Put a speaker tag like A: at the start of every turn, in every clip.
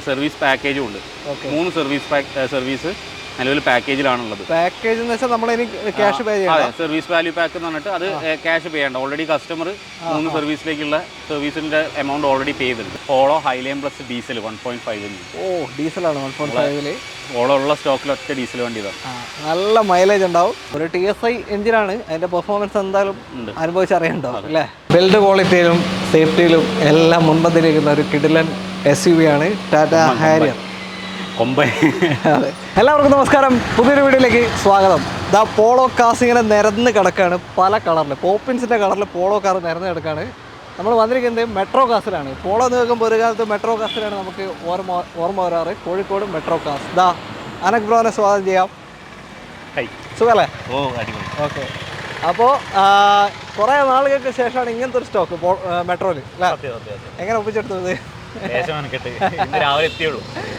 A: Service പാക്കേജും ഉണ്ട്. 3 service നിലവിൽ പാക്കേജിലാണുള്ളത്.
B: പാക്കേജ് എന്ന് വെച്ചാൽ നമ്മൾ ക്യാഷ് പേ ചെയ്യണം.
A: അതെ, സർവീസ് വാല്യൂ പാക്ക് എന്ന് പറഞ്ഞിട്ട് അത് ക്യാഷ് പേ ചെയ്യണ്ട. ഓൾറെഡി കസ്റ്റമർ 3 സർവീസിലേക്കുള്ള സർവീസിന്റെ എമൗണ്ട് ഓൾറെഡി പേ ചെയ്തിട്ടുണ്ട്. Polo Highline plus diesel 1.5.
B: ഡീസലാണ് 1.5.
A: പോളോ ഉള്ള സ്റ്റോക്കിൽ ഒറ്റ ഡീസൽ വണ്ടി ഇതാണ്.
B: നല്ല മൈലേജ് ഉണ്ടാവും. ഒരു TSI എഞ്ചിനാണ്. അതിന്റെ പെർഫോമൻസ് എന്തായാലും അനുഭവിച്ചറിയണ്ടാവും അല്ലേ. ബിൽഡ് ക്വാളിറ്റിയിലും സേഫ്റ്റിയിലും എല്ലാം മുൻപന്തിരിക്കുന്ന ഒരു കിടിലൻ SUV ആണ് ടാറ്റ ഹാരിയർ. അതെ, എല്ലാവർക്കും നമസ്കാരം. പുതിയൊരു വീഡിയോയിലേക്ക് സ്വാഗതം. ദാ പോളോ കാസ് ഇങ്ങനെ നിരന്ന് കിടക്കാണ്. പല കളറിൽ പോപ്പിൻസിൻ്റെ കളറിൽ പോളോ കാർ നിരന്ന് കിടക്കാണ്. നമ്മൾ വന്നിരിക്കുന്നത് മെട്രോ കാസിലാണ്. പോളോ എന്ന് കേൾക്കുമ്പോൾ ഒരു കാലത്ത് മെട്രോ കാസിലാണ് നമുക്ക് ഓർമ്മ വരാറ്. കോഴിക്കോട് മെട്രോ കാസ്. ദാ അനക് ബ്രോനെ സ്വാഗതം ചെയ്യാം. സുഖല്ലേ? ഓക്കെ. അപ്പോൾ കുറേ നാളുകൾക്ക് ശേഷമാണ് ഇങ്ങനത്തെ ഒരു സ്റ്റോക്ക് മെട്രോയിൽ അല്ലേ? എങ്ങനെ ഒപ്പിച്ചെടുത്തത്?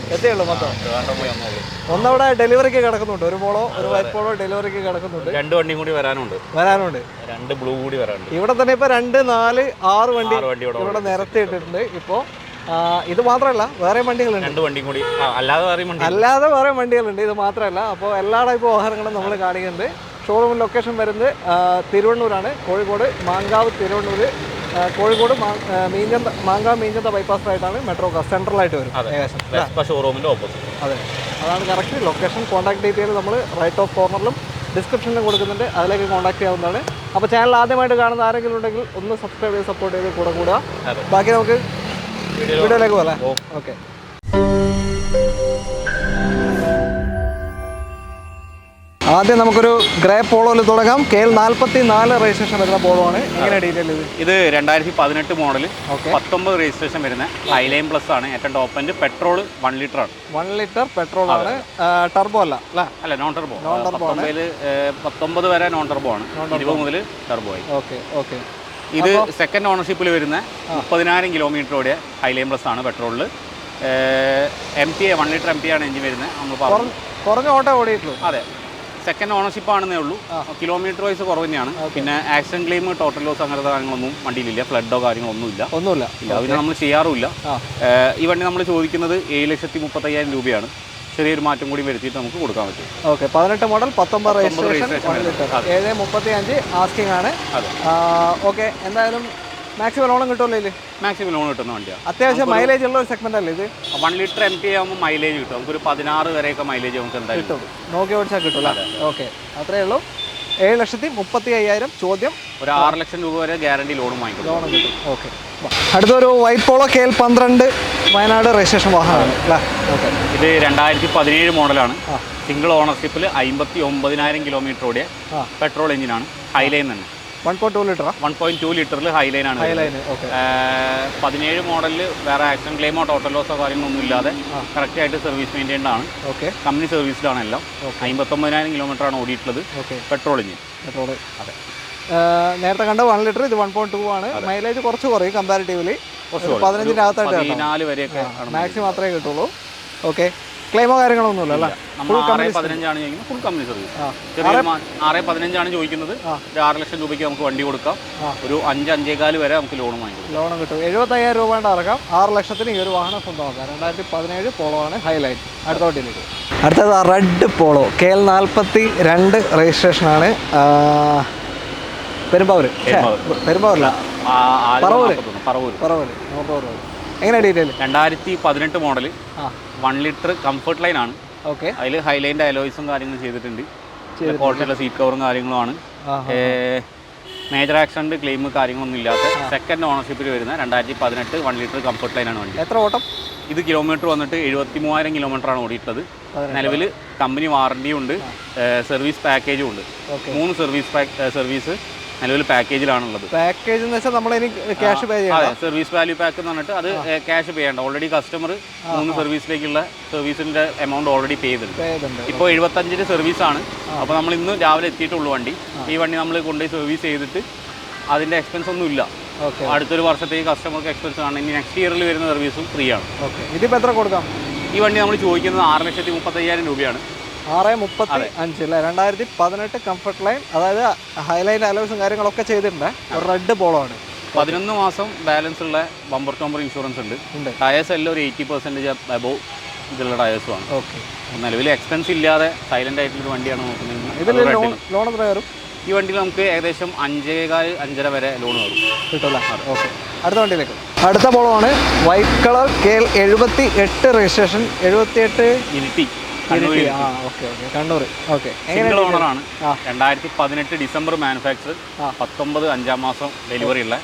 B: എത്തിയുള്ളൂ മൊത്തം. ഒന്നവിടെ ഡെലിവറിക്ക് കിടക്കുന്നുണ്ട്. ഒരു പോളോ, ഒരു വൈറ്റ് പോളോ ഡെലിവറിക്ക് കിടക്കുന്നുണ്ട്.
A: 2 വണ്ടിയും കൂടി വരാനുണ്ട്. 2 ബ്ലൂ കൂടി വരാനുണ്ട്.
B: ഇവിടെ തന്നെ ഇപ്പോൾ 2, 4, 6 വണ്ടി ഇവിടെ നിരത്തിയിട്ടിട്ടുണ്ട്. ഇപ്പോൾ ഇത് മാത്രമല്ല, വേറെ വണ്ടികളുണ്ട്.
A: 2 വണ്ടിയും കൂടി
B: അല്ലാതെ വേറെ വണ്ടികളുണ്ട്. ഇത് മാത്രമല്ല. അപ്പോൾ എല്ലാ ടൈപ്പ് വാഹനങ്ങളും നമ്മൾ കാണിക്കുന്നുണ്ട്. ഷോറൂം ലൊക്കേഷൻ വരുന്നത് തിരുവണ്ണൂരാണ്. കോഴിക്കോട് മാങ്കാവ് തിരുവണ്ണൂർ. കോഴിക്കോട് മാങ്കാവ് മീഞ്ചന്ത ബൈപ്പാസ് ആയിട്ടാണ് മെട്രോ കാർ സെൻട്രലായിട്ട് വരും.
A: ഷോറൂമിൻ്റെ ഓപ്പോസിറ്റ്.
B: അതെ, അതാണ് കറക്റ്റ് ലൊക്കേഷൻ. കോൺടാക്ട് ഡീറ്റെയിൽ നമ്മൾ റൈറ്റ് ഓഫ് കോർണറിലും ഡിസ്ക്രിപ്ഷനിലും കൊടുക്കുന്നുണ്ട്. അതിലേക്ക് കോൺടാക്ട് ചെയ്യാവുന്നതാണ്. അപ്പോൾ ചാനൽ ആദ്യമായിട്ട് കാണുന്ന ആരെങ്കിലും ഉണ്ടെങ്കിൽ ഒന്ന് സബ്സ്ക്രൈബ് ചെയ്ത് സപ്പോർട്ട് ചെയ്ത് കൂടെ കൂടുക. ബാക്കി നമുക്ക് വീഡിയോയിലേക്ക് പോകാം. ഓക്കെ. ആദ്യം നമുക്കൊരു ഗ്രേ പോളോയിൽ തുടങ്ങാം. KL 44 രജിസ്ട്രേഷൻ വരുന്ന പോളോ ആണ്. എങ്ങനെ ഡീറ്റെയിൽ ഇത്
A: 2018 മോഡൽ, 19 രജിസ്ട്രേഷൻ വരുന്ന ഹൈലൈൻ പ്ലസ് ആണ്. ഏറ്റവും ടോപ്പ് എൻഡ്. പെട്രോൾ 1 ലിറ്റർ ആണ്.
B: 1 ലിറ്റർ പെട്രോൾ ആണ്. ടർബോ അല്ല?
A: Non turbo. 19 വരെ നോൺ ടർബോ ആണ്. 20 മുതൽ ടർബോ ആയി.
B: ഓക്കെ.
A: ഇത് സെക്കൻഡ് ഓണർഷിപ്പിൽ വരുന്ന 30,000 കിലോമീറ്റർ ഓടിയ ഹൈലൈൻ പ്ലസ് ആണ്. പെട്രോളിൽ MPA 1 ലിറ്റർ MPA ആണ് എഞ്ചിൻ വരുന്നത്. നമ്മൾ പറഞ്ഞു
B: കുറഞ്ഞ ഓട്ടോ ഓടിയിട്ടുള്ളൂ.
A: അതെ, സെക്കൻഡ് ഓണർഷിപ്പ് ആണെന്നേ ഉള്ളൂ. കിലോമീറ്റർ വൈസ് കുറവ് തന്നെയാണ്. പിന്നെ ആക്സിഡന്റ് ക്ലെയിം, ടോട്ടൽ ലോസ് അങ്ങനത്തെ കാര്യങ്ങളൊന്നും വണ്ടിയിലില്ല. ഫ്ലഡോ കാര്യങ്ങളൊന്നുമില്ല. അതിന് നമ്മൾ ചെയ്യാറുമില്ല. ഈ വണ്ടി നമ്മൾ ചോദിക്കുന്നത് 7,35,000 രൂപയാണ്. ചെറിയൊരു മാറ്റം കൂടി വരുത്തിയിട്ട് നമുക്ക് കൊടുക്കാൻ പറ്റും.
B: ഓക്കെ. 18 മോഡൽ, 19 രജിസ്ട്രേഷൻ, 7,35 ആസ്കിംഗ് ആണ്. ഓക്കെ. എന്തായാലും മാക്സിമം ലോണും കിട്ടുമല്ലോ ഇതിൽ?
A: മാക്സിമം ലോൺ കിട്ടുന്ന വണ്ടിയാണ്.
B: അത്യാവശ്യം മൈലേജ് ഉള്ള ഒരു സെഗ്മെന്റ് അല്ലേ ഇത്?
A: 1 ലിറ്റർ MPA ആകുമ്പോൾ മൈലേജ് കിട്ടും. നമുക്കൊരു 16 വരെയൊക്കെ മൈലേജ് നമുക്ക് എന്തായാലും
B: കിട്ടും. നോക്കി ഓടിച്ചാൽ കിട്ടും. ഓക്കെ, അത്രയേ ഉള്ളൂ. 7,35,000 ചോദ്യം.
A: ഒരു 6 ലക്ഷം രൂപ വരെ ഗ്യാരണ്ടി ലോണും വാങ്ങിക്കും.
B: ലോണും കിട്ടും. ഓക്കെ. അടുത്തൊരു white Polo KL 12 Wayanad registration വാഹനമാണ് അല്ലേ? ഓക്കെ.
A: ഇത് 2017 മോഡലാണ്. സിംഗിൾ ഓണർഷിപ്പിൽ 59,000 കിലോമീറ്റർ ഓടിയ പെട്രോൾ എഞ്ചിനാണ്. ഹൈലൈൻ തന്നെ.
B: 1.2 ലിറ്റർ.
A: 1.2 ലിറ്ററിൽ ഹൈലൈൻ ആണ്. 17 മോഡലിൽ വേറെ ആക്സിഡന്റ് ക്ലെയിമോ ടോട്ടൽ ലോസോ കാര്യങ്ങളൊന്നും ഇല്ലാതെ കറക്റ്റ് ആയിട്ട് സർവീസ് മെയിൻറ്റൈൻഡ് ആണ്. കമ്പനി സർവീസിലാണ് എല്ലാം. 59,000 കിലോമീറ്റർ ആണ് ഓടിയിട്ടുള്ളത്. Petrol engine.
B: അതെ. നേരത്തെ കണ്ട 1 ലിറ്റർ, ഇത് 1.2 ആണ്. മൈലേജ് കുറച്ച് കുറയും കമ്പാരിറ്റീവ്ലി. 15-ന്റെ
A: 14 വരെയൊക്കെ
B: മാക്സിമം അത്രേ കിട്ടുള്ളൂ. ഓക്കെ. ക്ലെയിമോ കാര്യങ്ങളൊന്നും ഇല്ല.
A: 6,15 ആണ് ചോദിക്കുന്നത്. Full company service. 6,15 ആണ് ചോദിക്കുന്നത്. 6 ലക്ഷം രൂപയ്ക്ക് നമുക്ക് വണ്ടി കൊടുക്കാം. ഒരു 5-5.25 വരെ നമുക്ക് ലോണും വാങ്ങിക്കും.
B: ലോണും കിട്ടും. 75,000 രൂപ ഇറക്കാം. 6 ലക്ഷത്തിന് ഈ ഒരു വാഹനം സ്വന്തമാക്കാം. 2017 പോളോ ആണ് ഹൈലൈറ്റ്. അടുത്ത വണ്ടിയിലേക്ക്. അടുത്തത് റെഡ് പോളോ KL 42 രജിസ്ട്രേഷൻ ആണ്. പെരുമ്പാവൂർ. എങ്ങനെ detail?
A: 2018 model, 1 litre comfort line ആണ്.
B: ഓക്കെ.
A: അതിൽ ഹൈലൈൻ്റെ അലോയ്സും കാര്യങ്ങളും ചെയ്തിട്ടുണ്ട്. ക്വാളിറ്റിയുള്ള സീറ്റ് കവറും കാര്യങ്ങളുമാണ്. മേജർ ആക്സിഡന്റ് ക്ലെയിം കാര്യങ്ങളൊന്നും ഇല്ലാത്ത സെക്കൻഡ് ഓണർഷിപ്പിൽ വരുന്ന 2018 1 ലിറ്റർ കംഫർട്ട് ലൈനാണ് വണ്ടി.
B: എത്ര ഓട്ടം?
A: ഇത് കിലോമീറ്റർ വന്നിട്ട് 73,000 കിലോമീറ്റർ ആണ് ഓടിയിട്ടുള്ളത്. നിലവിൽ കമ്പനി വാറണ്ടിയും ഉണ്ട്, സർവീസ് പാക്കേജും ഉണ്ട്. 3 സർവീസ് നിലവിൽ പാക്കേജിലാണുള്ളത്.
B: പാക്കേജ് എന്ന് വെച്ചാൽ നമ്മൾ ക്യാഷ് പേ ചെയ്യണം.
A: അതെ, സർവീസ് വാല്യൂ പാക്ക് എന്ന് പറഞ്ഞിട്ട് അത് ക്യാഷ് പേ ചെയ്യണ്ട. ഓൾറെഡി കസ്റ്റമർ 3 സർവീസിലേക്കുള്ള സർവീസിന്റെ എമൗണ്ട് ഓൾറെഡി പേ ചെയ്തിട്ടുണ്ട്. ഇപ്പോൾ 75 സർവീസാണ്. അപ്പോൾ നമ്മൾ ഇന്ന് രാവിലെ എത്തിയിട്ടുള്ളൂ വണ്ടി. ഈ വണ്ടി നമ്മൾ കൊണ്ടുപോയി സർവീസ് ചെയ്തിട്ട് അതിന്റെ എക്സ്പെൻസ് ഒന്നും ഇല്ല. അടുത്തൊരു വർഷത്തേക്ക് കസ്റ്റമർക്ക് എക്സ്പെൻസ് ആണ്. ഇനി നെക്സ്റ്റ് ഇയറിൽ വരുന്ന സർവീസും ഫ്രീ ആണ്.
B: ഇതിപ്പോൾ എത്ര കൊടുക്കാം?
A: ഈ വണ്ടി നമ്മൾ ചോദിക്കുന്നത് 6,35,000 രൂപയാണ്.
B: 6,35 അല്ലേ? 2018 കംഫർട്ട് ലൈൻ, അതായത് ഹൈലൈൻ അലോയ്സും കാര്യങ്ങളൊക്കെ ചെയ്തിട്ടുണ്ട്. ഒരു റെഡ് പോളോ ആണ്.
A: 11 മാസം ബാലൻസ് ഉള്ള ബമ്പർ ടോമ്പർ ഇൻഷുറൻസ് ഉണ്ട്. ടയേഴ്സ് എല്ലാം ഒരു 80% അബോവ് ഇതുള്ള ടയേഴ്സുമാണ്.
B: ഓക്കെ.
A: നിലവിൽ എക്സ്പെൻസ് ഇല്ലാതെ സൈലന്റ് ആയിട്ടുള്ളൊരു വണ്ടിയാണ് നോക്കുന്നത്.
B: ലോൺ എത്ര കയറും
A: ഈ വണ്ടിയിൽ? നമുക്ക് ഏകദേശം 5.5 വരെ ലോൺ കയറും
B: കിട്ടുമല്ലോ. ഓക്കെ. അടുത്ത വണ്ടിയിലേക്ക്. അടുത്ത പോളമാണ് white colour KL 78 registration 78
A: Iritty
B: Kannur. Okay.
A: Single ഓണറാണ്. 2018 ഡിസംബർ മാനുഫാക്ചർ, 19 5 മാസം ഡെലിവറി ഉള്ള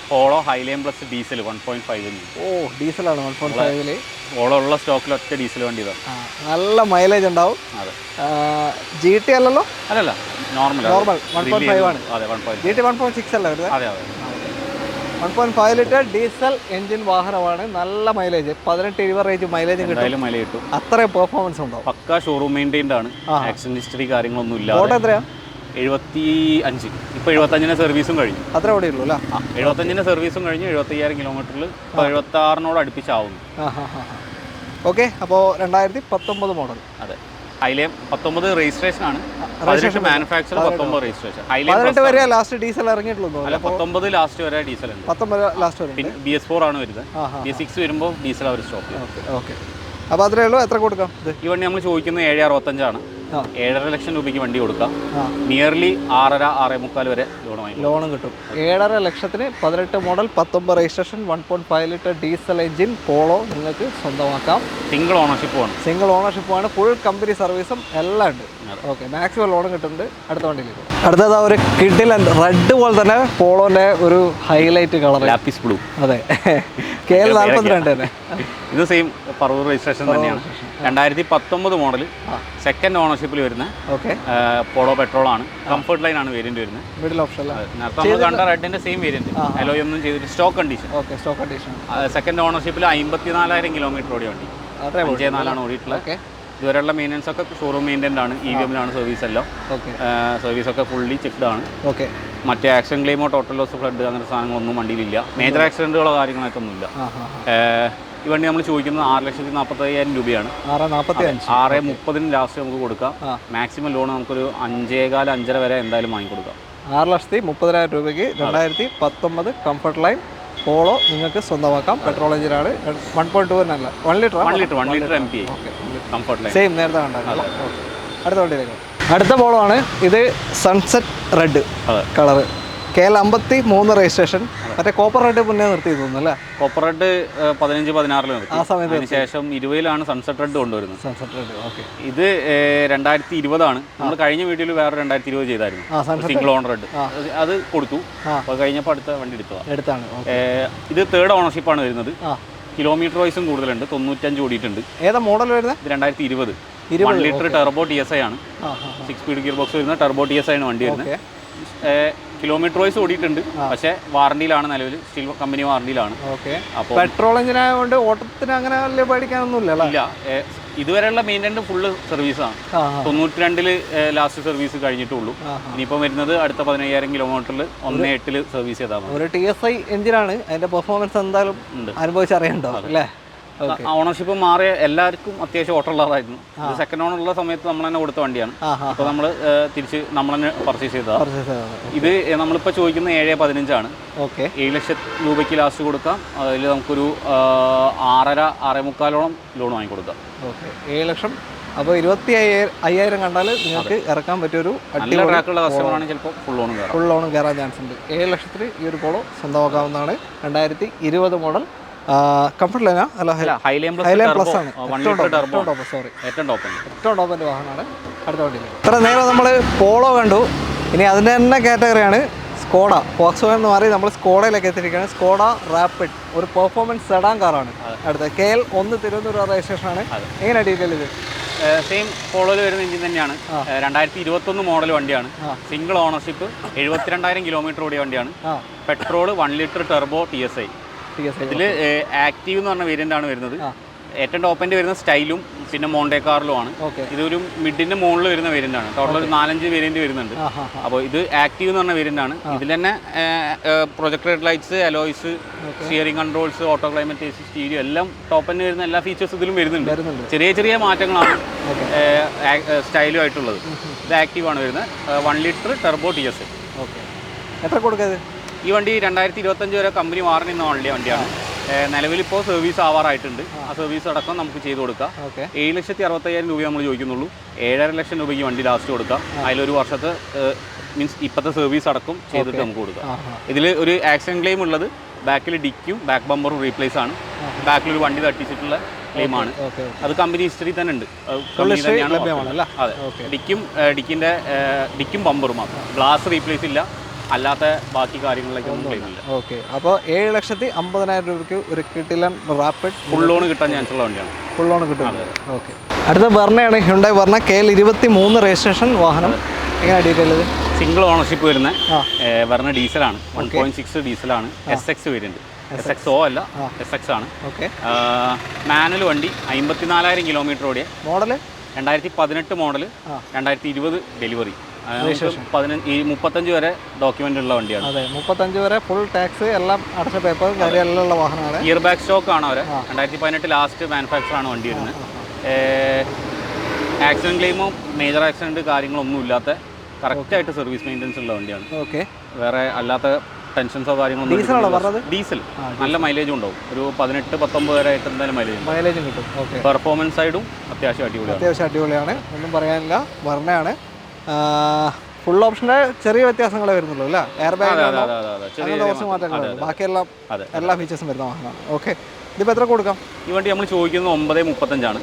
A: പോളോ ഹൈലൈൻ പ്ലസ് ഡീസൽ 1.5.
B: ഓ, ഡീസലാണ് 1.5.
A: പോളോ ഉള്ള സ്റ്റോക്കിൽ ഒറ്റ ഡീസൽ വണ്ടി ഇതാണ്.
B: നല്ല മൈലേജ് ഉണ്ടാവും.
A: അതെ.
B: GT അല്ലല്ലോ?
A: അല്ലല്ല, നോർമൽ
B: 1.5 ആണ്.
A: അതെ, 1.5.
B: GT 1.6 അല്ല വരുന്നത്?
A: അതെ അതെ.
B: 1.5 ലിറ്റർ ഡീസൽ എഞ്ചിൻ വാഹനമാണ്. നല്ല മൈലേജ്, 18-20 റേഞ്ച് മൈലേജ് കിട്ടും.
A: മൈലേജ് കിട്ടും.
B: അത്രയും പെർഫോമൻസ് ഉണ്ടോ?
A: പക്ക ഷോറൂം മെയിൻറ്റൈൻഡ് ആണ്. ആക്സിഡന്റ് ഹിസ്റ്ററി കാര്യങ്ങളൊന്നും ഇല്ല.
B: ഓട്ടോ എത്രയാ?
A: 75. ഇപ്പോൾ 75 സർവീസും കഴിഞ്ഞു.
B: അത്ര ഓടി ഉള്ളൂ അല്ലേ?
A: 75 സർവീസും കഴിഞ്ഞു. 75,000 കിലോമീറ്ററിൽ ഇപ്പോൾ 76 അടുപ്പിച്ചാവുന്നു.
B: ഓക്കെ. അപ്പോൾ 2019 മോഡൽ.
A: അതെ. ഹൈലൈൻ 19 രജിസ്ട്രേഷൻ ആണ്. 18 മാനുഫാക്ചർ, 19 രജിസ്ട്രേഷൻ.
B: 18 വരെ ലാസ്റ്റ് ഡീസൽ ഇറങ്ങിയിട്ടുള്ളൂ.
A: അല്ല, 19 ലാസ്റ്റ് വരെ ഡീസൽ ഉണ്ട്.
B: 19 ലാസ്റ്റ് വരെ.
A: പിന്നെ BS4 ആണ് വരുന്നത്. BS6 വരുമ്പോൾ ഡീസൽ അവർ സ്റ്റോപ്പ് ചെയ്യും.
B: ഓക്കെ. അപ്പോൾ അത്രേ ഉള്ളൂ. എത്ര കൊടുക്കാം?
A: ഈ വണ്ടി നമ്മൾ ചോദിക്കുന്നത് 7.65 ആണ്. 7.5 ലക്ഷം രൂപയ്ക്ക് വണ്ടി കൊടുക്കാം. നിയർലി 6.5-6.25 വരെ
B: ലോണും കിട്ടും. 7.5 ലക്ഷത്തിന് 18 model 19 registration 1.5 litre diesel engine Polo നിങ്ങൾക്ക് സ്വന്തമാക്കാം.
A: സിംഗിൾ ഓണർഷിപ്പാണ്.
B: സിംഗിൾ ഓണർഷിപ്പാണ്. ഫുൾ കമ്പനി സർവീസും എല്ലാം ഉണ്ട്. ഓക്കെ. മാക്സിമം ലോണും കിട്ടുന്നുണ്ട്. അടുത്ത വണ്ടിയിലേക്ക്. അടുത്തത് ഒരു കിഡിലൻ റെഡ് പോലെ തന്നെ പോളോന്റെ ഒരു ഹൈലൈറ്റ് കളർ
A: ലാപ്പിസ് ബ്ലൂ.
B: അതെ. KL 42 തന്നെ.
A: ഇത് സെയിം പറവൂർ രജിസ്ട്രേഷൻ തന്നെയാണ്. 2019 മോഡൽ, സെക്കൻഡ് ഓണർഷിപ്പിൽ വരുന്ന പോളോ പെട്രോൾ ആണ്. കംഫർട്ട് ലൈൻ ആണ് വേരിയന്റ് വരുന്നത്.
B: Middle option.
A: നേരത്തെ നമ്മൾ കണ്ട റെഡിന്റെ സെയിം വേരിയന്റ്. അലോയ് ഒന്നും ചെയ്തിട്ട് സ്റ്റോക്ക് കണ്ടീഷൻ. സെക്കൻഡ് ഓണർഷിപ്പിൽ 54,000 കിലോമീറ്റർ ഓടിയ വണ്ടി. 54 ഓടിയിട്ടുള്ളത്. ഇതുവരെയുള്ള മെയിൻ്റനൻസ് ഒക്കെ ഷോറൂം മെയിൻ്റെനൻസ് ആണ്. EVM-ലാണ് സർവീസ് എല്ലാം. സർവീസ് ഒക്കെ ഫുള്ളി ചെക്ക്ഡ് ആണ്. മറ്റേ ആക്സിഡന്റ് ക്ലെയിമോ ടോട്ടൽ ലോസ് ഫ്ലഡ് അങ്ങനത്തെ സാധനങ്ങളൊന്നും വണ്ടിയിലില്ല. മേജർ ആക്സിഡന്റുകളോ കാര്യങ്ങളൊക്കെ ഒന്നുമില്ല. ഈ വണ്ടി നമ്മൾ ചോദിക്കുന്നത് 6,45,000 രൂപയാണ്. 6.30 ലാസ്റ്റ് നമുക്ക് കൊടുക്കാം. മാക്സിമം ലോൺ നമുക്കൊരു 5.25 വരെ എന്തായാലും വാങ്ങിക്കൊടുക്കാം.
B: 6,30,000 രൂപയ്ക്ക് 2019 കംഫർട്ട് ലൈൻ പോളോ നിങ്ങൾക്ക് സ്വന്തമാക്കാം. പെട്രോൾ എഞ്ചിനാണ്. 1.2 അല്ല, 1 litre
A: MPI comfort line.
B: Same നേരത്തെ കണ്ടായിരുന്നു. അടുത്ത വണ്ടിയിലേക്ക്. അടുത്ത പോളോ ആണ്. ഇത് sunset red colour. KL 53 registration. മറ്റേ കോപ്പർ റെഡ് മുന്നേ നിർത്തി തോന്നുന്നു അല്ലേ?
A: കോപ്പർ റെഡ് 15-16 നിർത്തി.
B: ആ സമയത്ത്.
A: അതിനുശേഷം 20-ലാണ് സൺസെറ്റ് റെഡ് കൊണ്ടുവരുന്നത്.
B: Sunset red. ഓക്കെ.
A: ഇത് 2020 ആണ്. നമ്മൾ കഴിഞ്ഞ വീഡിയോയിൽ വേറെ 2020 ചെയ്തായിരുന്നു. Single owner red. അത് കൊടുത്തു. അപ്പോൾ കഴിഞ്ഞപ്പോൾ അടുത്ത വണ്ടി എടുത്താണ്. ഇത് തേർഡ് ഓണർഷിപ്പാണ് വരുന്നത്. കിലോമീറ്റർ വൈസും കൂടുതലുണ്ട്. 95 ഓടിയിട്ടുണ്ട്.
B: ഏതാ മോഡൽ വരുന്നത്?
A: ഇത് 2020 1 ലിറ്റർ ടെർബോ TSI ആണ്. 6 സ്പീഡ് ഗിയർ ബോക്സ് വരുന്ന ടെർബോ TSI ആണ് വണ്ടി വരുന്നത്. കിലോമീറ്റർ വൈസ് ഓടിയിട്ടുണ്ട്. പക്ഷേ വാറണ്ടിയിലാണ് നിലവിൽ. സ്റ്റീൽ കമ്പനി വാറണ്ടിയിലാണ്.
B: അപ്പോൾ പെട്രോൾ എഞ്ചിനായതുകൊണ്ട് ഓട്ടത്തിന് അങ്ങനെ വലിയ പേടിക്കാനൊന്നും ഇല്ല.
A: ഇതുവരെയുള്ള മെയിൻ്റെനൻസ് ഫുള്ള് സർവീസാണ്. 92 ലാസ്റ്റ് സർവീസ് കഴിഞ്ഞിട്ടുള്ളൂ. ഇനിയിപ്പോൾ വരുന്നത് അടുത്ത 15,000 കിലോമീറ്ററിൽ 1.8 സർവീസ് ചെയ്താൽ മതി.
B: ഒരു TSI എഞ്ചിനാണ്. അതിന്റെ പെർഫോമൻസ് എന്തായാലും അനുഭവിച്ചറിയണ്ടോ അല്ലേ?
A: ഓണർഷിപ്പ് മാറിയ എല്ലാവർക്കും അത്യാവശ്യം ഓട്ടമുള്ളതായിരുന്നു. ഇത് സെക്കൻഡ് ഓണർ ഉള്ള സമയത്ത് നമ്മൾ തന്നെ കൊടുത്ത വണ്ടിയാണ്. അപ്പോൾ നമ്മൾ തിരിച്ച് നമ്മൾ തന്നെ പർച്ചേസ് ചെയ്തതാണ്. ഇത് നമ്മളിപ്പോൾ ചോദിക്കുന്നത് 7.15 ആണ്. 7 ലക്ഷം രൂപയ്ക്ക് ലാസ്റ്റ് കൊടുക്കാം. അതിൽ നമുക്കൊരു 6.5-6.25 ലോൺ വാങ്ങിക്കൊടുക്കാം.
B: 7 ലക്ഷം. അപ്പോൾ 25,000 കണ്ടാൽ നിങ്ങൾക്ക് ഇറക്കാൻ പറ്റിയൊരു
A: നല്ല ട്രാക്കുള്ള കസ്റ്റമറാണ്. ചിലപ്പോൾ ഫുൾ ലോണും
B: കയറാൻ ചാൻസ് ഉണ്ട്. 7 ലക്ഷത്തിന് ഈ ഒരു പോളോ സ്വന്തമാക്കാവുന്നതാണ്. 2020 മോഡൽ. കംഫർട്ട് ലൈനാ? അല്ല, ഹൈലൈൻ പ്ലസ് ആണ്. ഏറ്റവും ടോപ്പിൻ്റെ വാഹനമാണ്. അടുത്ത വണ്ടിയിൽ. ഇത്ര നേരം നമ്മൾ പോളോ കണ്ടു. ഇനി അതിൻ്റെ തന്നെ കാറ്റഗറിയാണ് സ്കോഡ. ഫോക്സ്വാഗൺ എന്ന് മാറി നമ്മൾ സ്കോഡയിലേക്ക് എത്തിയിരിക്കുകയാണ്. സ്കോഡ റാപ്പിഡ് ഒരു പെർഫോമൻസ് സെഡാൻ കാറാണ്. അടുത്ത KL 1 തിരുവനന്തപുരം രജിസ്ട്രേഷനാണ്. എങ്ങനെ ഡീറ്റെയിൽ ഇത്?
A: സെയിം പോളോയിൽ വരുന്ന എഞ്ചിൻ തന്നെയാണ്. 2021 മോഡൽ വണ്ടിയാണ്. Single ownership. 72,000 കിലോമീറ്റർ ഓടിയ വണ്ടിയാണ്. Petrol 1 litre Turbo TSI. ഇതിൽ ആക്റ്റീവ് എന്ന് പറഞ്ഞ വേരിയന്റ് ആണ് വരുന്നത്. ഏറ്റവും ടോപ്പിൻ്റെ വരുന്ന സ്റ്റൈലും പിന്നെ മോണ്ടെ കാർലും ആണ്. ഇതൊരു മിഡിന്റെ മുകളിൽ വരുന്ന വേരിയന്റ് ആണ്. ടോട്ടൽ ഒരു 4-5 വേരിയന്റ് വരുന്നുണ്ട്. അപ്പോൾ ഇത് ആക്റ്റീവ് എന്ന് പറഞ്ഞ വേരിയന്റ് ആണ്. ഇതിൽ തന്നെ projector lights, alloys, steering controls, auto climate AC, stereo എല്ലാം ടോപ്പിന് വരുന്ന എല്ലാ ഫീച്ചേഴ്സും ഇതിലും വരുന്നുണ്ട്. ചെറിയ ചെറിയ മാറ്റങ്ങളാണ് സ്റ്റൈലും ആയിട്ടുള്ളത്. ഇത് ആക്റ്റീവ് ആണ് വരുന്നത്. 1 ലിറ്റർ ടെർബോ TSI.
B: എത്ര കൊടുക്കാതെ?
A: ഈ വണ്ടി 2025 വരെ കമ്പനി വാറണ്ടി എന്ന വണ്ടിയാണ്. നിലവിലിപ്പോൾ സർവീസ് ആവാറായിട്ടുണ്ട്. ആ സർവീസ് അടക്കം നമുക്ക് ചെയ്ത് കൊടുക്കാം. 7,65,000 രൂപ നമ്മൾ ചോദിക്കുന്നുള്ളൂ. 7.5 ലക്ഷം രൂപയ്ക്ക് വണ്ടി ലാസ്റ്റ് കൊടുക്കാം. അതിലൊരു വർഷത്തെ മീൻസ് ഇപ്പോഴത്തെ സർവീസ് അടക്കം ചെയ്തിട്ട് നമുക്ക് കൊടുക്കാം. ഇതിൽ ഒരു ആക്സിഡൻറ്റ് ക്ലെയിം ഉള്ളത് ബാക്കിൽ ഡിക്കും ബാക്ക് ബമ്പറും റീപ്ലേസ് ആണ്. ബാക്കിലൊരു വണ്ടി തട്ടിച്ചിട്ടുള്ള ക്ലെയിമാണ്. അത് കമ്പനി ഹിസ്റ്ററി തന്നെ ഉണ്ട്. കമ്പനി തന്നെയാണ്. അതെ, ഡിക്കും ബമ്പറും മാത്രം. ഗ്ലാസ് റീപ്ലേസ് ഇല്ല, അല്ലാത്ത ബാക്കി കാര്യങ്ങളിലേക്കൊന്നും ക്ലെയിം ഇല്ല.
B: ഓക്കെ, അപ്പോൾ 7,50,000 രൂപയ്ക്ക് ഒരു കിട്ടില്ല റാപ്പിഡ്
A: ഫുൾ ലോൺ കിട്ടാൻ ചാൻസ് ഉള്ള വണ്ടിയാണ്.
B: ഫുൾ ലോൺ കിട്ടും. ഓക്കെ, അടുത്ത വെർണയാണ്. ഹ്യുണ്ടായി വെർണ KL 23 രജിസ്ട്രേഷൻ വാഹനം. എങ്ങനെ ഡീറ്റെയിൽ ഇത്?
A: സിംഗിൾ ഓണർഷിപ്പ് വരുന്ന വെർണ ഡീസലാണ്. 1.6 ഡീസലാണ്. SX variant. SXO അല്ല, SX ആണ്.
B: ഓക്കെ,
A: മാനുവൽ വണ്ടി. 54,000 കിലോമീറ്റർ ഓടിയ
B: മോഡല്.
A: 2018 മോഡല്. 2020 ഡെലിവറി. 35 വരെ ഡോക്യുമെന്റ് ഉള്ള വണ്ടിയാണ്.
B: അതെ, 35 വരെ ഫുൾ ടാക്സ് എല്ലാം അടച്ച പേപ്പർ കാര്യമെല്ലാം ഉള്ള വാഹനമാണ്.
A: ഇയർ ബാക്ക് സ്റ്റോക്ക് ആണ് അവരെ. 2018 ലാസ്റ്റ് മാനുഫാക്ചർ ആണ് വണ്ടി വരുന്നത്. ആക്സിഡന്റ് ക്ലെയിമോ മേജർ ആക്സിഡന്റ് കാര്യങ്ങളൊന്നും ഇല്ലാത്ത കറക്റ്റായിട്ട് സർവീസ് മെയിൻ്റെനൻസ് ഉള്ള വണ്ടിയാണ്.
B: ഓക്കെ,
A: വേറെ അല്ലാത്ത ടെൻഷൻസോ കാര്യങ്ങളൊന്നും. ഡീസൽ നല്ല മൈലേജും ഉണ്ടാവും. ഒരു 18-19 വരെ ആയിട്ട് എന്തായാലും മൈലേജും കിട്ടും. ഓക്കെ, പെർഫോമൻസ് സൈഡും അത്യാവശ്യം
B: അടിപൊളിയാണ്. ഒന്നും പറയാനില്ല. വെർണയാണ്. ഫുൾ ഓപ്ഷൻ്റെ ചെറിയ വ്യത്യാസങ്ങളെ വരുന്നുള്ളൂ അല്ലേ? എയർ ബാഗ് കുറച്ച് മാറ്റങ്ങളുണ്ട്. ബാക്കിയെല്ലാം എല്ലാ ഫീച്ചേഴ്സും വരുന്ന വാഹനമാണ്. ഓക്കെ, ഇതിപ്പോൾ എത്ര കൊടുക്കാം?
A: ഈ വണ്ടി നമ്മൾ ചോദിക്കുന്നത് 9.35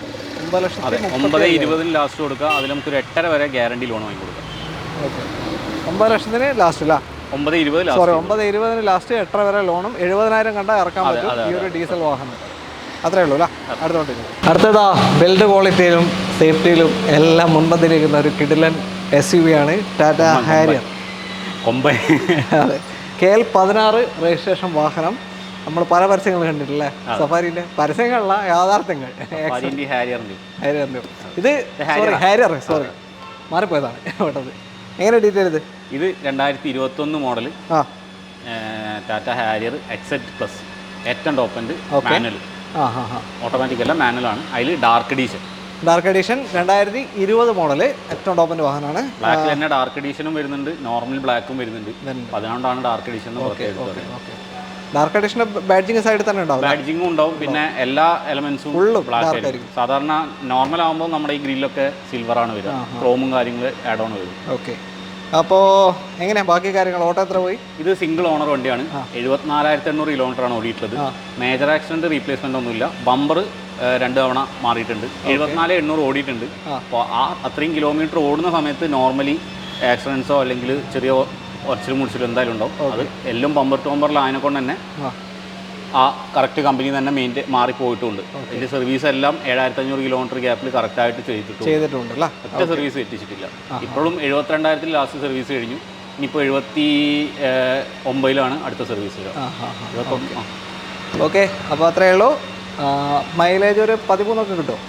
A: 9,20,000 ലാസ്റ്റ് കൊടുക്കുക. അതിൽ നമുക്കൊരു 8.5 വരെ ഗ്യാരണ്ടി ലോൺ വാങ്ങി കൊടുക്കാം.
B: ഓക്കെ, 9 ലക്ഷത്തിന് ലാസ്റ്റ് അല്ല,
A: 9,20,000
B: സോറി 9,20,000 ലാസ്റ്റ് 8.5 വരെ ലോണും 70,000 കണ്ടാൽ ഇറക്കാൻ പറ്റും ഈ ഒരു ഡീസൽ വാഹനം. അത്രേ ഉള്ളൂ അല്ലേ? അടുത്തതാ ബിൽഡ് ക്വാളിറ്റിയിലും സേഫ്റ്റിയിലും എല്ലാം മുൻപന്തിരിക്കുന്ന ഒരു കിടിലൻ SUV ആണ് ടാറ്റ ഹാരിയർ. അതെ, KL 16 രജിസ്ട്രേഷൻ വാഹനം. നമ്മൾ പല പരസ്യങ്ങൾ കണ്ടിട്ടില്ലേ? സഫാരിൻ്റെ പരസ്യങ്ങളല്ല, യാഥാർത്ഥ്യങ്ങൾ. ഇത് ഹാരിയർ, സോറി മാറിപ്പോയതാണ് പെട്ടത്. എങ്ങനെ ഡീറ്റെയിൽ ഇത്?
A: ഇത് 2021 model Tata Harrier XZ plus. ഏറ്റവും ടോപ്പ് എൻഡ് മാനുവൽ. ഓട്ടോമാറ്റിക് അല്ല, മാനുവൽ ആണ്. അതിൽ ഡാർക്ക് എഡീഷൻ
B: 2020 മോഡല് ഏറ്റവും ടോപ്പിൻ്റെ വാഹനമാണ്.
A: ബ്ലാക്കിൽ തന്നെ ഡാർക്ക് എഡീഷനും വരുന്നുണ്ട്, നോർമൽ ബ്ലാക്കും വരുന്നുണ്ട്. അതുകൊണ്ടാണ് ഡാർക്ക് എഡീഷൻ.
B: ഡാർക്ക് എഡീഷൻ്റെ ബാഡ്ജിങ് സൈഡിൽ തന്നെ ഉണ്ടാവും.
A: ബാഡ്ജിങ്ങും ഉണ്ടാവും. പിന്നെ എല്ലാ എലമെന്റ്സും ബ്ലാക്ക് ആയിരിക്കും. സാധാരണ നോർമൽ ആകുമ്പോൾ നമ്മുടെ ഈ ഗ്രില്ലൊക്കെ സിൽവറാണ് വരിക. ക്രോമും കാര്യങ്ങൾ ആഡ് ഓൺ വരും.
B: ഓക്കെ, അപ്പോൾ എങ്ങനെയാ ബാക്കി കാര്യങ്ങൾ? ഓട്ടോ എത്ര പോയി?
A: ഇത് സിംഗിൾ ഓണർ വണ്ടിയാണ്. 74,800 കിലോമീറ്ററാണ് ഓടിയിട്ടുള്ളത്. മേജർ ആക്സിഡന്റ് റീപ്ലേസ്മെന്റ് ഒന്നുമില്ല. ബമ്പർ 2 തവണ മാറിയിട്ടുണ്ട്. 74,800 ഓടിയിട്ടുണ്ട്. അപ്പോൾ അത്രയും കിലോമീറ്റർ ഓടുന്ന സമയത്ത് നോർമലി ആക്സിഡൻസോ അല്ലെങ്കിൽ ചെറിയ ഒരച്ചിലും മുടിച്ചിലും എന്തായാലും ഉണ്ടാവും. അത് എല്ലാം ബമ്പർ ടു ബമ്പറിൽ അതിനെക്കൊണ്ട് തന്നെ ആ കറക്റ്റ് കമ്പനി തന്നെ മാറിപ്പോയിട്ടുണ്ട്. ഇതിൻ്റെ സർവീസ് എല്ലാം 7,500 കിലോമീറ്റർ ഗ്യാപ്പിൽ കറക്റ്റായിട്ട് ചെയ്തിട്ടുണ്ട്. ഒറ്റ സർവീസ് എത്തിച്ചിട്ടില്ല. ഇപ്പോഴും 72,000 ലാസ്റ്റ് സർവീസ് കഴിഞ്ഞു. ഇനിയിപ്പോൾ 79,000 അടുത്ത സർവീസ്.
B: ഓക്കെ, അപ്പോൾ അത്രയേ ഉള്ളൂ. മൈലേജ് ഒരു 13 കിട്ടും.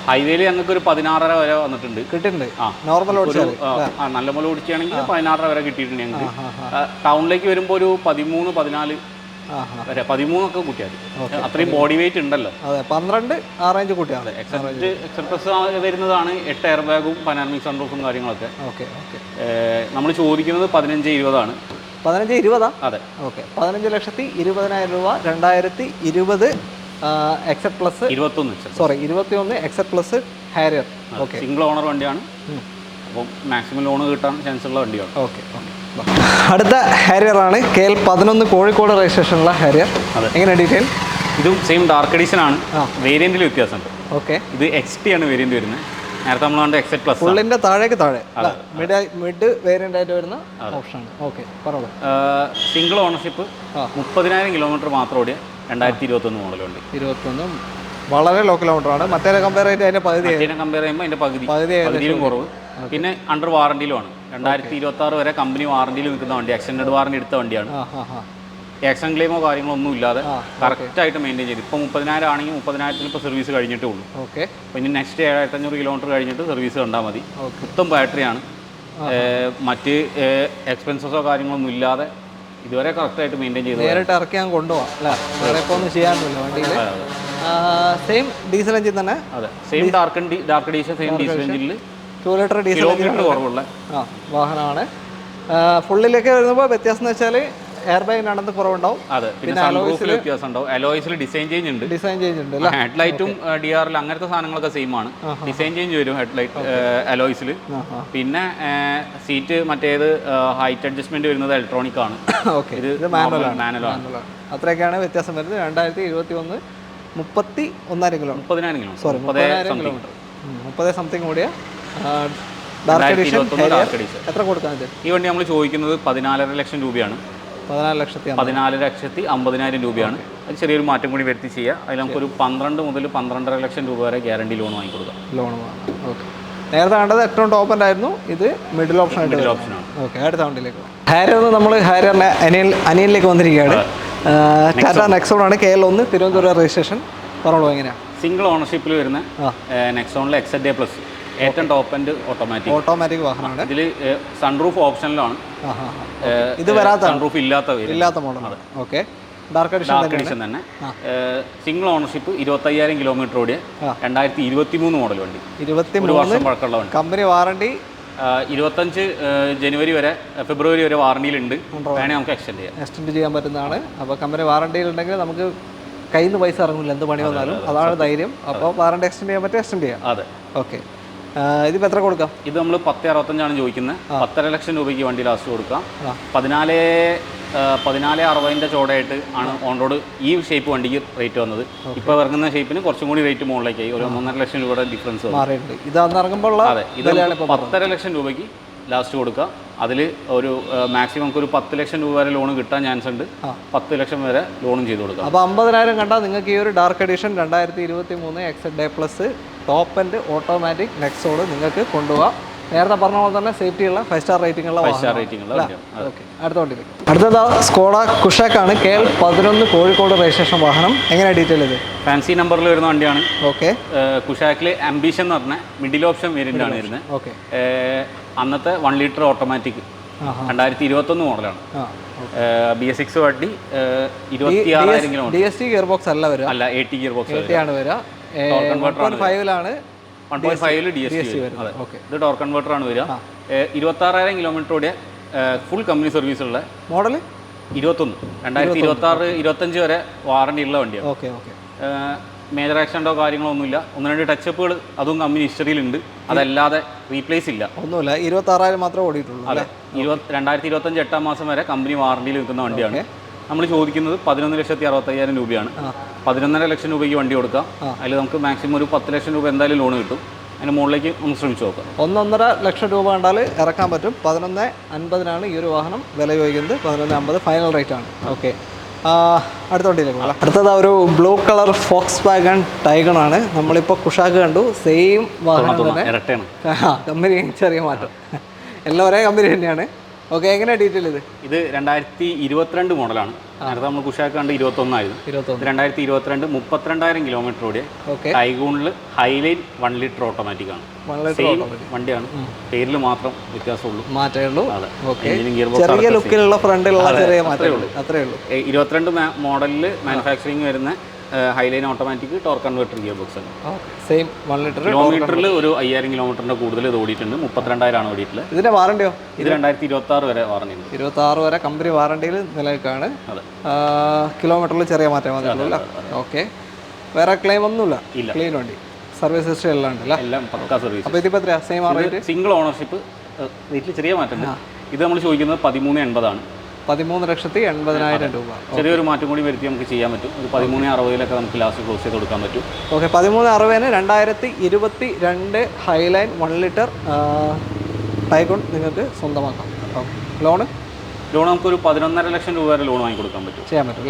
A: ഹൈവേയിൽ ഞങ്ങൾക്ക് ഒരു 16.5 വരെ വന്നിട്ടുണ്ട്.
B: കിട്ടിയിട്ടുണ്ട്. നോർമൽ
A: നല്ല പോലെ ഓടിക്കുകയാണെങ്കിൽ 16.5 വരെ കിട്ടിയിട്ടുണ്ട് ഞങ്ങൾക്ക്. ടൗണിലേക്ക് വരുമ്പോൾ ഒരു 13, 14 വരെ 13 ഒക്കെ കൂട്ടിയാൽ അത്രയും ബോഡി വെയിറ്റ് ഉണ്ടല്ലോ.
B: അതെ, 12 ആ റേഞ്ച് കൂട്ടിയാൽ മതി.
A: എക്സ്പ്രസ് വരുന്നതാണ് 8 എയർ ബാഗും പനാരമിക് സൺറൂഫും കാര്യങ്ങളൊക്കെ.
B: ഓക്കെ ഓക്കെ,
A: നമ്മൾ ചോദിക്കുന്നത് 15-20
B: 15-20. അതെ, ഓക്കെ, 15,20,000 രൂപ. 2020 XZ plus 21 XZ plus Harrier. Okay,
A: single owner വണ്ടിയാണ്. അപ്പം മാക്സിമം ലോൺ കിട്ടാൻ ചാൻസ് ഉള്ള വണ്ടിയാണ്.
B: ഓക്കെ, അടുത്ത ഹാരിയർ ആണ് KL 11 കോഴിക്കോട് രജിസ്ട്രേഷനുള്ള ഹാരിയർ. എങ്ങനെ ഡീറ്റെയിൽ?
A: ഇതും സെയിം ഡാർക്ക് എഡീഷൻ ആണ്. വേരിയന്റിൽ വ്യത്യാസമുണ്ട്.
B: ഓക്കെ,
A: ഇത് XT ആണ് വേരിയന്റ് വരുന്നത്. നേരത്തെ നമ്മൾ കണ്ട XZ പ്ലസ്.
B: ഫുള്ളിന്റെ താഴെ മിഡ് വേരിയന്റ് ആയിട്ട് വരുന്ന ഓപ്ഷനാണ്. ഓക്കെ, പറഞ്ഞോളൂ.
A: Single ownership. 30,000 കിലോമീറ്റർ മാത്രം ഓടിയ 2021 മോഡൽ വണ്ടി.
B: 21 വളരെ ലോ കിലോമീറ്റർ ആണ്. മറ്റേ കമ്പയർ ചെയ്യുമ്പോൾ അതിന്റെ
A: പകുതിയിലും കുറവ്. പിന്നെ അണ്ടർ വാറണ്ടിയിലുമാണ്. 2026 വരെ കമ്പനി വാറണ്ടിയിൽ നിൽക്കുന്ന വണ്ടി. എക്സ്റ്റൻഡ് വാറണ്ടി എടുത്ത വണ്ടിയാണ്. ആക്സിഡന്റ് ക്ലെയിമോ കാര്യങ്ങളോ ഒന്നും ഇല്ലാതെ കറക്റ്റായിട്ട് മെയിൻറ്റെയിൻ ചെയ്ത്. ഇപ്പോൾ 30,000 ആണെങ്കിൽ 30,000 ഇപ്പോൾ സർവീസ് കഴിഞ്ഞിട്ടേ ഉള്ളൂ.
B: ഓക്കെ,
A: അപ്പോൾ ഇനി നെക്സ്റ്റ് 7,500 കിലോമീറ്റർ കഴിഞ്ഞിട്ട് സർവീസ് കണ്ടാൽ മതി. മൊത്തം ബാറ്ററിയാണ്. മറ്റ് എക്സ്പെൻസസോ കാര്യങ്ങളൊന്നും ഇല്ലാതെ ഇതുവരെ കറക്റ്റായിട്ട് മെയിൻറ്റെയിൻ ചെയ്ത്
B: നേരിട്ട് ഇറക്കി ഞാൻ കൊണ്ടുപോകാം അല്ലേ? വേറെ ഇപ്പോൾ ഒന്നും ചെയ്യാനില്ല വണ്ടിയിൽ. സെയിം ഡീസൽ എഞ്ചിൻ തന്നെ.
A: അതെ, same dark diesel, same diesel എഞ്ചിനിൽ
B: 2 ലിറ്റർ ഡീസൽ
A: കിലോമീറ്റർ കുറവുള്ള
B: വാഹനമാണ്. ഫുള്ളിലേക്ക് വരുമ്പോൾ വ്യത്യാസം എന്ന് വെച്ചാൽ എയർ ബാഗിനാണെന്ന് കുറവുണ്ടാവും.
A: അതെ, പിന്നെ സൺറൂഫിൽ വ്യത്യാസം ഉണ്ടാവും. അലോയ്സിൽ ഡിസൈൻ ചേഞ്ച് ഉണ്ട്. ഹെഡ്ലൈറ്റും DRL അങ്ങനത്തെ സാധനങ്ങളൊക്കെ സെയിം ആണ്. ഡിസൈൻ ചേഞ്ച് വരും ഹെഡ്ലൈറ്റ് അലോയ്സിൽ. പിന്നെ സീറ്റ് മറ്റേത് ഹൈറ്റ് അഡ്ജസ്റ്റ്മെന്റ് വരുന്നത് ഇലക്ട്രോണിക് ആണ്. ഇത് മാനുവലാണ്.
B: അത്രയൊക്കെയാണ് വ്യത്യാസം വരുന്നത്. 2021 31,000 kilometre,
A: 30,000 kilometre,
B: sorry 30,000 kilometre, 30 something കൂടിയ ഡാർക്ക് എഡിഷൻ. എത്ര കൊടുക്കാൻ?
A: ഈ വണ്ടി നമ്മൾ ചോദിക്കുന്നത് 14.5 ലക്ഷം രൂപയാണ്. 14,50,000 രൂപയാണ്. അത് ചെറിയൊരു മാറ്റം കൂടി വരുത്തി ചെയ്യുക. അതിൽ നമുക്കൊരു 12 മുതൽ 12.5 ലക്ഷം രൂപ വരെ ഗ്യാരണ്ടി ലോൺ വാങ്ങിക്കൊടുക്കാം.
B: ലോൺ വാങ്ങാം. ഓക്കെ, നേരത്തെ കണ്ടത് ഏറ്റവും ടോപ്പ് എൻഡ് ആയിരുന്നു. ഇത് മിഡിൽ ഓപ്ഷൻ ആയിട്ട്. ഓക്കെ, അടുത്ത വണ്ടിയിലേക്ക് ഹാരിയർ. നമ്മൾ ഹാരിയറിൻ്റെ അനിയനിലേക്ക് വന്നിരിക്കുകയാണ്. ടാറ്റ നെക്സോൺ ആണ്, KL1, തിരുവനന്തപുരം രജിസ്ട്രേഷൻ. പറഞ്ഞോളൂ, എങ്ങനെയാണ്?
A: സിംഗിൾ ഓണർഷിപ്പിൽ വരുന്ന നെക്സോണിലെ XZA+, ഏറ്റവും ടോപ്പ് എൻഡ്
B: ഓട്ടോമാറ്റിക് വാഹനമാണ്.
A: ഇതിൽ സൺറൂഫ് ഓപ്ഷനിലാണ്.
B: ഇത് വരാത്ത
A: സൺറൂഫ് ഇല്ലാത്ത
B: മോഡലാണ്. ഓക്കെ, ഡാർക്ക്
A: എഡിഷൻ തന്നെ. സിംഗിൾ ഓണർഷിപ്പ്, 25,000 കിലോമീറ്റർ ഓടിയ 2023 മോഡൽ വണ്ടി. 1 വർഷം പഴക്കമുള്ള വണ്ടി.
B: കമ്പനി വാറണ്ടി
A: 25 ജനുവരി വരെ, ഫെബ്രുവരി വരെ വാറണ്ടിയിലുണ്ട്. വേണമെങ്കിൽ നമുക്ക് എക്സ്റ്റെൻഡ് ചെയ്യാൻ
B: പറ്റുന്നതാണ്. അപ്പോൾ കമ്പനി വാറണ്ടിയിലുണ്ടെങ്കിൽ നമുക്ക് കയ്യിൽ നിന്ന് പൈസ ഇറങ്ങില്ല, എന്ത് പണി വന്നാലും. അതാണ് ധൈര്യം. അപ്പോൾ വാറണ്ടി എക്സ്റ്റെൻഡ് ചെയ്യാൻ പറ്റും, എക്സ്റ്റെൻഡ് ചെയ്യാം.
A: അതെ,
B: ഓക്കെ. ഇതിപ്പോൾ എത്ര കൊടുക്കാം?
A: ഇത് നമ്മൾ 10.65 ചോദിക്കുന്നത്. 10.5 ലക്ഷം രൂപയ്ക്ക് വണ്ടി ലാസ്റ്റ് കൊടുക്കാം. 14.60 ചോടായിട്ട് ആണ് ഓൺ റോഡ് ഈ ഷേപ്പ് വണ്ടിക്ക് റേറ്റ് വന്നത്. ഇപ്പോൾ ഇറങ്ങുന്ന ഷേപ്പിന് കുറച്ചും കൂടി റേറ്റ് മുകളിലേക്കായി. ഒരു 1.5 ലക്ഷം രൂപയുടെ ഡിഫറൻസ്
B: മാറിയിട്ടുണ്ട്. ഇത് അന്ന് ഇറങ്ങുമ്പോൾ
A: അതെ, ഇത് 10.5 ലക്ഷം രൂപയ്ക്ക് ലാസ്റ്റ് കൊടുക്കുക. അതിൽ ഒരു മാക്സിമം നമുക്ക് ഒരു 10 ലക്ഷം രൂപ വരെ ലോൺ കിട്ടാൻ ചാൻസ് ഉണ്ട്. 10 ലക്ഷം വരെ ലോണും ചെയ്ത് കൊടുക്കാം.
B: അപ്പോൾ 50,000 കണ്ടാൽ നിങ്ങൾക്ക് ഈ ഒരു dark edition 2023 XZA+ top end automatic Nexon നിങ്ങൾക്ക് കൊണ്ടുപോകാം. നേരത്തെ പറഞ്ഞ പോലെ തന്നെ സേഫ്റ്റിയുള്ള 5 സ്റ്റാർ റേറ്റിംഗ് ഉള്ള. ഓക്കെ, അടുത്ത വണ്ടി. അടുത്തത് സ്കോഡ കുഷാക്കാണ്, KL11 കോഴിക്കോട് രജിസ്ട്രേഷൻ വാഹനം. എങ്ങനെയാണ് ഡീറ്റെയിൽ? ഇത്
A: ഫാൻസി നമ്പറിൽ വരുന്ന വണ്ടിയാണ്.
B: ഓക്കെ,
A: കുഷാക്കിൽ ആംബിഷൻ എന്ന് പറഞ്ഞ മിഡിൽ ഓപ്ഷൻ വേരിയൻ്റ് ആണ് വരുന്നത്.
B: ഓക്കെ,
A: അന്നത്തെ 1 ലിറ്റർ ഓട്ടോമാറ്റിക് 2021 മോഡലാണ്. BS6 വണ്ടി, 26,000 കിലോമീറ്റർ.
B: DST ഗിയർ ബോക്സ് അല്ല വരിക,
A: അല്ല AT ഗിയർ ബോക്സ്
B: ആണ് വരിക. 1.5
A: 1.5 DST. അതെ, ഇത് ടോർക്ക് കൺവേർട്ടർ ആണ് വരിക. 26,000 കിലോമീറ്റർ ഓടിയ ഫുൾ കമ്പനി സർവീസ് ഉള്ള
B: മോഡൽ.
A: 2026-25 വരെ വാറണ്ടി ഉള്ള വണ്ടിയാണ്.
B: Okay, okay.
A: മേജർ ആക്സിഡൻറ്റോ കാര്യങ്ങളോ ഒന്നുമില്ല. 1-2 ടച്ചപ്പുകൾ അതും കമ്പനി ഹിസ്റ്ററിയിലുണ്ട്. അതല്ലാതെ റീപ്ലേസ് ഇല്ല,
B: ഒന്നുമില്ല. 26,000 മാത്രമേ ഓടിയിട്ടുള്ളൂ.
A: അതെ, 2025 8 മാസം വരെ കമ്പനി വാറണ്ടിയിൽ നിൽക്കുന്ന വണ്ടിയാണ്. നമ്മൾ ചോദിക്കുന്നത് 11,65,000 രൂപയാണ്. 11.5 ലക്ഷം രൂപയ്ക്ക് വണ്ടി കൊടുക്കാം. അതിൽ നമുക്ക് മാക്സിമം ഒരു 10 ലക്ഷം രൂപ എന്തായാലും ലോൺ കിട്ടും. അതിന് മുകളിലേക്ക് നമുക്ക് ശ്രമിച്ചു നോക്കാം.
B: 1.5 ലക്ഷം രൂപ കണ്ടാൽ ഇറക്കാൻ പറ്റും. 11.50 ഈ ഒരു വാഹനം വില ചോദിക്കുന്നത്. 11.50 ഫൈനൽ റേറ്റ് ആണ്. ഓക്കെ, അടുത്ത വണ്ടിയിലേക്ക് പോകാം. അടുത്തത് ഒരു blue colour Volkswagen Taigun ആണ്. നമ്മളിപ്പോൾ കുഷാക്ക് കണ്ടു, സെയിം വാഹനം തന്നെ. കമ്പനി ചെറിയ മാറ്റം, എല്ലാം ഒരേ കമ്പനി തന്നെയാണ്. ഓക്കെ, എങ്ങനെയാണ് ഡീറ്റെയിൽ?
A: ഇത് 2022 മോഡലാണ്. നേരത്തെ നമ്മൾ കുഷാക്ക് കണ്ട് 21 ആയിരുന്നു. 2022 32,000 കിലോമീറ്റർ ഓടിയ ടൈഗൂണിൽ ഹൈലൈൻ 1 ലിറ്റർ ഓട്ടോമാറ്റിക് ആണ്. വണ്ടിയാണ്, പേരിൽ മാത്രം വ്യത്യാസമുള്ളൂ, മാറ്റമുള്ളൂ. ചെറിയ ലുക്കിലുള്ള ഫ്രണ്ടിലുള്ള ചെറിയ മാറ്റമേ ഉള്ളൂ, അത്രേ ഉള്ളൂ. 22 മോഡലിൽ മാനുഫാക്ചറിങ് വരുന്ന Highline automatic torque converter gear box ആണ്.
B: Same 1 litre.
A: കിലോമീറ്ററിൽ ഒരു 5,000 കിലോമീറ്ററിന്റെ കൂടുതൽ ഇത് ഓടിയിട്ടുണ്ട്. 32,000 ആണ് ഓടിയിട്ടുള്ളത്. ഇതിന്റെ വാറണ്ടിയോ? ഇത് 2026 വരെ വാറണ്ടി ഉണ്ട്. 26 വരെ കമ്പനി വാറണ്ടിയിൽ നിലനിൽക്കാണ്. അതെ, കിലോമീറ്ററിൽ ചെറിയ മാറ്റം വന്നിട്ടുള്ളൂ. ഓക്കെ, വേറെ ക്ലെയിം ഒന്നുമില്ല. ക്ലീൻ വണ്ടി, സർവീസ് ഹിസ്റ്ററി എല്ലാം ഉണ്ടല്ലോ, എല്ലാം പക്കാ സർവീസ്. അപ്പോൾ ഇതിപ്പോൾ എത്രയാ? Same rate. സിംഗിൾ ഓണർഷിപ്പ്, റേറ്റിൽ ചെറിയ മാറ്റം ഉണ്ട്. ഇത് നമ്മൾ ചോദിക്കുന്നത് 13.80 ആണ്. 13,80,000 രൂപ. ചെറിയൊരു മാറ്റം കൂടി വരുത്തി നമുക്ക് ചെയ്യാൻ പറ്റും. ഒരു 13,60 നമുക്ക് ലാസ്റ്റ് ക്ലോസ് ചെയ്ത് കൊടുക്കാൻ പറ്റും. ഓക്കെ, 13,60 2022 ഹൈലൈൻ 1 ലിറ്റർ ടൈഗൺ നിങ്ങൾക്ക് സ്വന്തമാക്കാം. ലോൺ നമുക്കൊരു 11.5 ലക്ഷം രൂപ വരെ ലോൺ വാങ്ങി കൊടുക്കാൻ പറ്റും, ചെയ്യാൻ പറ്റും.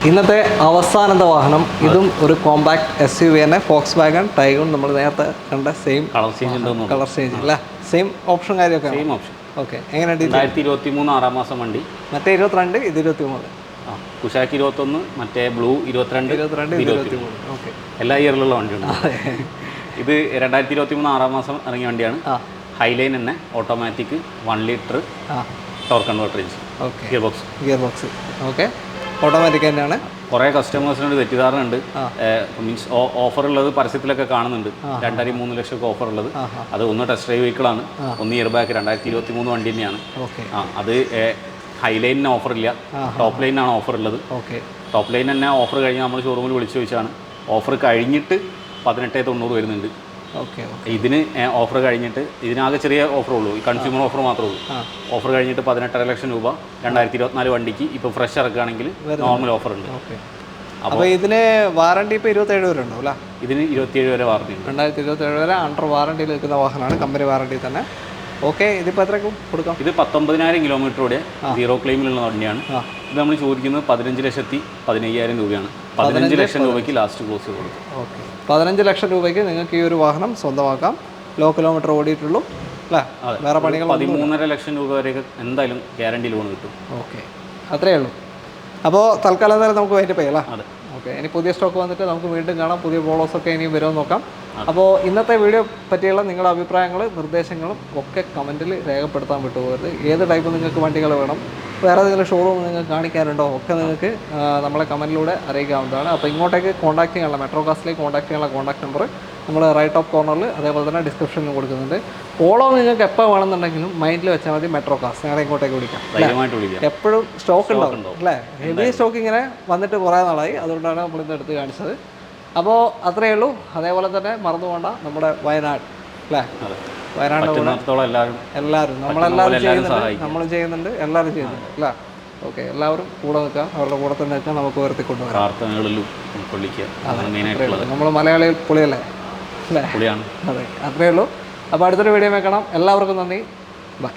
A: ഇന്നത്തെ അവസാനത്തെ വാഹനം, ഇതും ഒരു കോമ്പാക്ട് SUV തന്നെ, ഫോക്സ് വാഗൺ ടൈഗൺ. നമ്മൾ നേരത്തെ കണ്ട സെയിം കളർ ചേഞ്ച് അല്ല, സെയിം ഓപ്ഷൻ കാര്യമൊക്കെ സെയിം ഓപ്ഷൻ. ഓക്കെ, എങ്ങനെയാണ്? 2023 6 മാസം വണ്ടി. മറ്റേ 22, ഇത് 23. കുഷാക്ക് 21, മറ്റേ ബ്ലൂ 22. ഓക്കെ, എല്ലാ ഇയറിലുള്ള വണ്ടിയുണ്ട്. ഇത് 2023 6 മാസം ഇറങ്ങിയ വണ്ടിയാണ്. ഹൈലൈൻ തന്നെ automatic 1 litre torque converter engine. Okay, gear box. Okay, automatic തന്നെയാണ്. കുറേ കസ്റ്റമേഴ്സിനോട് തെറ്റിദ്ധാരണയുണ്ട്. മീൻസ് ഓഫർ ഉള്ളത് പരസ്യത്തിലൊക്കെ കാണുന്നുണ്ട്. 2.5-3 ലക്ഷം ഓഫർ ഉള്ളത്. അത് ഒന്ന് ടെസ്റ്റ് ഡ്രൈവ് വെഹിക്കിളാണ്, ഒന്ന് ഇയർ ബാക്ക്. 2023 വണ്ടി തന്നെയാണ്. അത് ഹൈലൈനിന് ഓഫർ ഇല്ല, ടോപ്പ് ലൈനാണ് ഓഫർ ഉള്ളത്.
B: ഓക്കെ.
A: ടോപ്പ് ലൈൻ തന്നെ ഓഫർ കഴിഞ്ഞ് നമ്മൾ ഷോറൂമിൽ വിളിച്ചു ചോദിച്ചാണ്. ഓഫർ കഴിഞ്ഞിട്ട് 18,900 വരുന്നുണ്ട്.
B: ഓക്കെ.
A: ഇതിന് ഓഫർ കഴിഞ്ഞിട്ട് ഇതിനാകെ ചെറിയ ഓഫറുള്ളൂ, ഈ കൺസ്യൂമർ ഓഫർ മാത്രമേ ഉള്ളൂ. ഓഫർ കഴിഞ്ഞിട്ട് 18.5 ലക്ഷം രൂപ 2024 വണ്ടിക്ക് ഇപ്പോൾ ഫ്രഷ് ഇറക്കുകയാണെങ്കിൽ നോർമൽ ഓഫർ ഉണ്ട്.
B: അപ്പോൾ ഇതിന് വാറണ്ടി ഇപ്പോൾ 27 വരെ ഉണ്ടാവും അല്ലേ?
A: ഇതിന് 27 വരെ വാറണ്ടി ഉണ്ട്.
B: 2027 വരെ അണ്ടർ വാറണ്ടിയിൽ നിൽക്കുന്ന വാഹനമാണ്, കമ്പനി വാറണ്ടി തന്നെ. ഓക്കെ. ഇതിപ്പോൾ എത്രക്കും കൊടുക്കാം?
A: ഇത് 19,000 കിലോമീറ്ററോടെ സീറോ ക്ലെയിമിലുള്ള വണ്ടിയാണ്. ഇത് നമ്മൾ ചോദിക്കുന്നത് 15,15,000 രൂപയാണ്. 15 ലക്ഷം രൂപയ്ക്ക് ലാസ്റ്റ് ക്ലോസ് കൊടുക്കും.
B: ഓക്കെ. 15 ലക്ഷം രൂപയ്ക്ക് നിങ്ങൾക്ക് ഈ ഒരു വാഹനം സ്വന്തമാക്കാം. ലോ കിലോമീറ്റർ ഓടിയിട്ടുള്ളൂ അല്ലേ? വേറെ പണികൾ
A: 13.5 ലക്ഷം രൂപ വരെയൊക്കെ എന്തായാലും ഗ്യാരണ്ടി ലോൺ കിട്ടും.
B: ഓക്കെ. അത്രയേ ഉള്ളൂ. അപ്പോൾ തൽക്കാലം തന്നെ നമുക്ക് വൈകിട്ട് പോയല്ലേ?
A: അതെ.
B: ഓക്കെ. ഇനി പുതിയ സ്റ്റോക്ക് വന്നിട്ട് നമുക്ക് വീണ്ടും കാണാം. പുതിയ ബോളോസൊക്കെ ഇനിയും വരുമെന്ന് നോക്കാം. അപ്പോൾ ഇന്നത്തെ വീഡിയോ പറ്റിയുള്ള നിങ്ങളുടെ അഭിപ്രായങ്ങളും നിർദ്ദേശങ്ങളും ഒക്കെ കമൻറ്റിൽ രേഖപ്പെടുത്താൻ വിട്ടുപോകരുത്. ഏത് ടൈപ്പ് നിങ്ങൾക്ക് വണ്ടികൾ വേണം, വേറെ ഏതെങ്കിലും ഷോറൂം നിങ്ങൾക്ക് കാണിക്കാനുണ്ടോ ഒക്കെ നിങ്ങൾക്ക് നമ്മളെ കമൻറ്റിലൂടെ അറിയിക്കാവുന്നതാണ്. അപ്പോൾ ഇങ്ങോട്ടേക്ക് കോൺടാക്ട് ചെയ്യാനുള്ള മെട്രോ കാസ്റ്റിലേക്ക് കോൺടാക്ട് ചെയ്യാനുള്ള കോൺടാക്ട് നമ്പർ നമ്മൾ റൈറ്റ് ടോപ്പ് കോർണറിൽ അതേപോലെ തന്നെ ഡിസ്ക്രിപ്ഷനിലും കൊടുക്കുന്നുണ്ട്. പോളോ നിങ്ങൾക്ക് എപ്പോൾ വേണമെന്നുണ്ടെങ്കിലും മൈൻഡിൽ വെച്ചാൽ മതി, മെട്രോ കാസ് ഞങ്ങളെ ഇങ്ങോട്ടേക്ക് വിളിക്കാം. എപ്പോഴും സ്റ്റോക്ക് ഉണ്ടാവും അല്ലേ? ഹെവി സ്റ്റോക്ക് ഇങ്ങനെ വന്നിട്ട് കുറേ നാളായി, അതുകൊണ്ടാണ് നമ്മളിന്ന് എടുത്ത് കാണിച്ചത്. അപ്പോൾ അത്രയേ ഉള്ളൂ. അതേപോലെ തന്നെ മറന്നു പോകണ്ട നമ്മുടെ വയനാട് അല്ലേ? വയനാട് എല്ലാവരും നമ്മളെല്ലാവരും ചെയ്യുന്നുണ്ട്, നമ്മളും ചെയ്യുന്നുണ്ട്, എല്ലാവരും ചെയ്യുന്നുണ്ട് അല്ലേ? ഓക്കെ. എല്ലാവരും കൂടെ നിൽക്കുക, അവരുടെ കൂടെ തന്നെ നിൽക്കുക, നമുക്ക് ഉയർത്തിക്കൊണ്ടുവരാം. നമ്മൾ മലയാളികൾ പൊളിയല്ലേ അല്ലേ? അതെ, അത്രയേ ഉള്ളൂ. അപ്പോൾ അടുത്തൊരു വീഡിയോ വെക്കണം. എല്ലാവർക്കും നന്ദി. ബൈ.